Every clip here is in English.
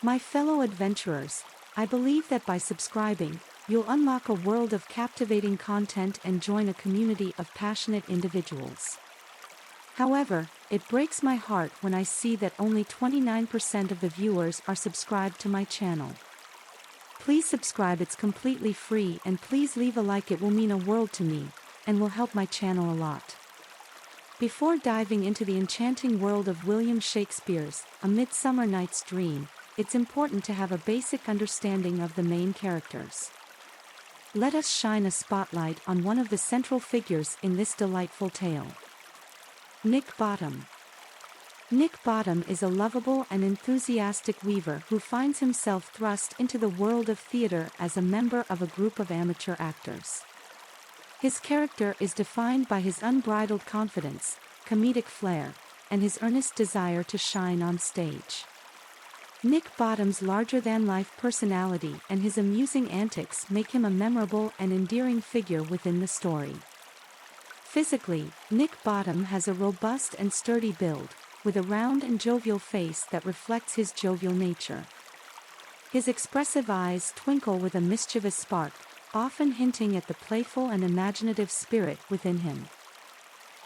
My fellow adventurers, I believe that by subscribing, you'll unlock a world of captivating content and join a community of passionate individuals. However, it breaks my heart when I see that only 29% of the viewers are subscribed to my channel. Please subscribe, it's completely free, and please leave a like, it will mean a world to me, and will help my channel a lot. Before diving into the enchanting world of William Shakespeare's A Midsummer Night's Dream, it's important to have a basic understanding of the main characters. Let us shine a spotlight on one of the central figures in this delightful tale. Nick Bottom. Nick Bottom is a lovable and enthusiastic weaver who finds himself thrust into the world of theater as a member of a group of amateur actors. His character is defined by his unbridled confidence, comedic flair, and his earnest desire to shine on stage. Nick Bottom's larger-than-life personality and his amusing antics make him a memorable and endearing figure within the story. Physically, Nick Bottom has a robust and sturdy build, with a round and jovial face that reflects his jovial nature. His expressive eyes twinkle with a mischievous spark, often hinting at the playful and imaginative spirit within him.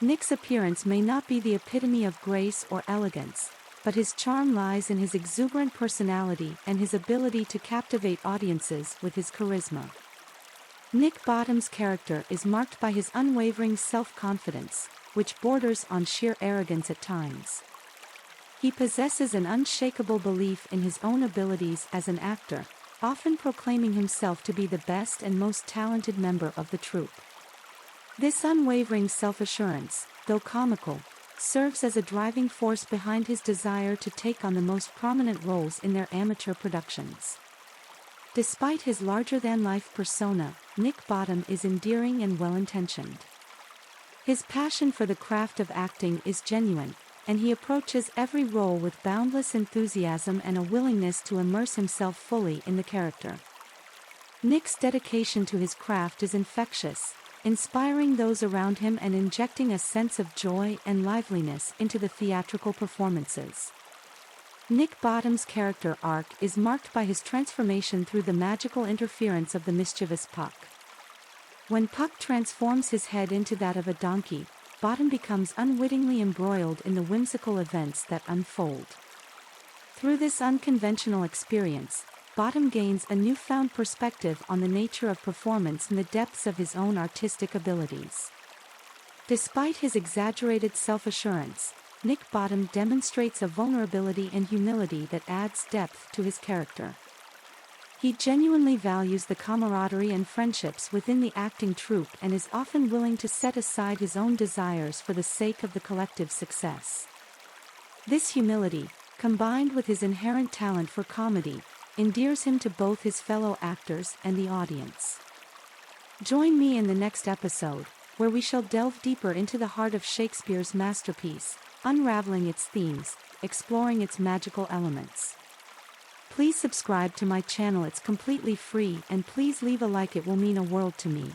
Nick's appearance may not be the epitome of grace or elegance, but his charm lies in his exuberant personality and his ability to captivate audiences with his charisma. Nick Bottom's character is marked by his unwavering self-confidence, which borders on sheer arrogance at times. He possesses an unshakable belief in his own abilities as an actor, often proclaiming himself to be the best and most talented member of the troupe. This unwavering self-assurance, though comical, serves as a driving force behind his desire to take on the most prominent roles in their amateur productions. Despite his larger-than-life persona, Nick Bottom is endearing and well-intentioned. His passion for the craft of acting is genuine, and he approaches every role with boundless enthusiasm and a willingness to immerse himself fully in the character. Nick's dedication to his craft is infectious, inspiring those around him and injecting a sense of joy and liveliness into the theatrical performances. Nick Bottom's character arc is marked by his transformation through the magical interference of the mischievous Puck. When Puck transforms his head into that of a donkey, Bottom becomes unwittingly embroiled in the whimsical events that unfold. Through this unconventional experience, Bottom gains a newfound perspective on the nature of performance and the depths of his own artistic abilities. Despite his exaggerated self-assurance, Nick Bottom demonstrates a vulnerability and humility that adds depth to his character. He genuinely values the camaraderie and friendships within the acting troupe and is often willing to set aside his own desires for the sake of the collective success. This humility, combined with his inherent talent for comedy, endears him to both his fellow actors and the audience. Join me in the next episode, where we shall delve deeper into the heart of Shakespeare's masterpiece, unraveling its themes, exploring its magical elements. Please subscribe to my channel, it's completely free, and please leave a like, it will mean a world to me.